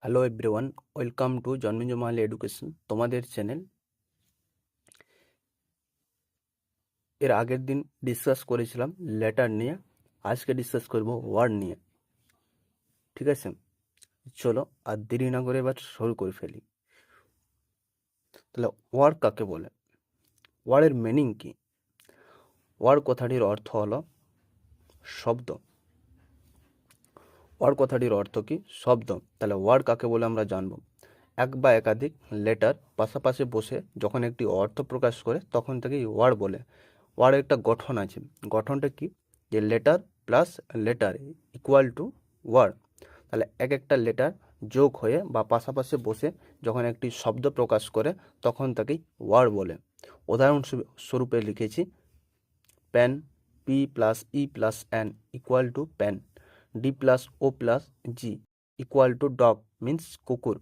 Hello everyone, welcome to Janmejay Mahali education, তোমাদের channel. এর আগের দিন ডিসকাস করেছিলাম লেটার নিয়ে, আজকে ডিসকাস করব ওয়ার্ড নিয়ে। ঠিক আছে, চলো আর দেরি না করে এবার শুরু করে ফেলি। তাহলে ওয়ার্ড কাকে বলে, ওয়ার্ডের মিনিং কি? ওয়ার্ড কথাটির অর্থ হলো শব্দ। ওয়ার্ড কথাটির অর্থ কি? শব্দ। তাহলে ওয়ার্ড কাকে বলে আমরা জানবো। এক বা একাধিক লেটার পাশাপাশি বসে যখন একটি অর্থ প্রকাশ করে তখন থেকেই ওয়ার্ড বলে। ওয়ার্ডের একটা গঠন আছে, গঠনটা কি? যে letter plus letter equal to word. তাহলে এক একটা লেটার যোগ হয়ে বা পাশাপাশি বসে যখন একটি শব্দ প্রকাশ করে তখন তাকেই ওয়ার্ড বলে। উদাহরণস্বরূপে লিখেছি pen, P plus E plus N equal to pen. D plus O plus G equal to dog means কুকুর।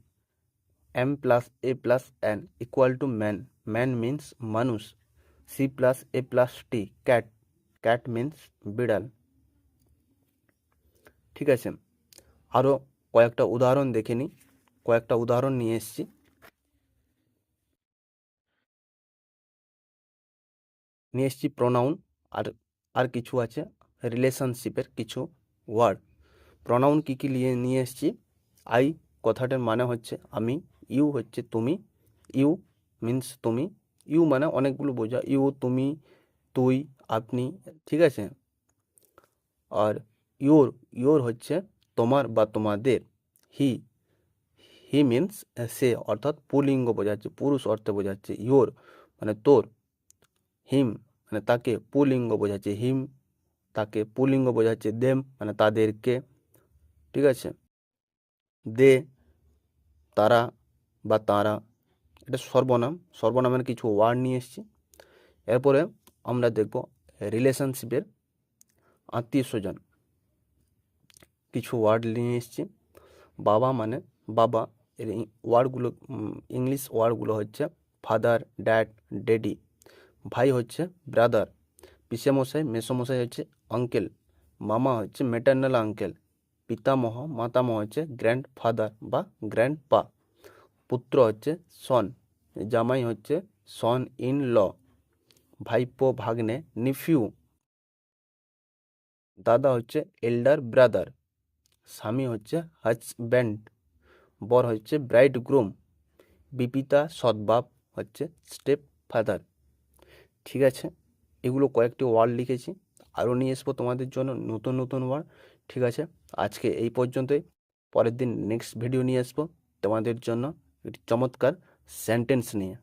M plus A plus N equal to man, man means মানুষ। C plus A plus T cat, cat means বিড়াল। ঠিক আছে, আরও কয়েকটা উদাহরণ দেখে নিই। কয়েকটা উদাহরণ নিয়ে এসেছি। প্রোনাউন, আর আর কিছু আছে রিলেশনশিপের কিছু ওয়ার্ড। প্রোনাউন কী কী নিয়ে এসেছি? আই কথাটার মানে হচ্ছে আমি, ইউ হচ্ছে তুমি, ইউ মিন্স তুমি, ইউ মানে অনেকগুলো বোঝা, ইউ তুমি, তুই, আপনি। ঠিক আছে, আর ইয়োর, ইয়োর হচ্ছে তোমার বা তোমাদের। হি, হি মিন্স সে, অর্থাৎ পুলিঙ্গ বোঝাচ্ছে, পুরুষ অর্থে বোঝাচ্ছে। ইয়োর মানে তোর। হিম মানে তাকে, পুলিঙ্গ বোঝাচ্ছে হিম, তাকে পুলিঙ্গ বোঝাচ্ছে দেম মানে তাদেরকে। ঠিক আছে, দে তারা বা তারা, এটা সর্বনাম। সর্বনামের কিছু ওয়ার্ড নিয়ে এসেছি। এরপরে আমরা দেখব রিলেশনশিপের আত্মীয় স্বজন কিছু ওয়ার্ড নিয়ে এসেছি। বাবা মানে বাবা, এর ওয়ার্ডগুলো ইংলিশ ওয়ার্ডগুলো হচ্ছে ফাদার, ড্যাড, ড্যাডি। ভাই হচ্ছে ব্রাদার। পিসেমশাই মেসোমশাই হচ্ছে আঙ্কেল। মামা হচ্ছে ম্যাটার্নাল আঙ্কেল। পিতামহ মাতামহ হচ্ছে গ্র্যান্ড ফাদার বা গ্র্যান্ড পা। পুত্র হচ্ছে সন। জামাই হচ্ছে সন ইন ল। ভাইপো ভাগ্নে নিফিউ। দাদা হচ্ছে এল্ডার ব্রাদার। স্বামী হচ্ছে হাজব্যান্ড। বর হচ্ছে ব্রাইড গ্রুম। বিপিতা সৎবাপ হচ্ছে স্টেপ ফাদার। ঠিক আছে, এগুলো কয়েকটি ওয়ার্ড লিখেছি, আরও নিয়ে আসবো তোমাদের জন্য নতুন নতুন ওয়ার্ড। ঠিক আছে, আজকে এই পর্যন্তই। পরের দিন নেক্সট ভিডিও নিয়ে আসবো তোমাদের জন্য একটি চমৎকার সেন্টেন্স নিয়ে।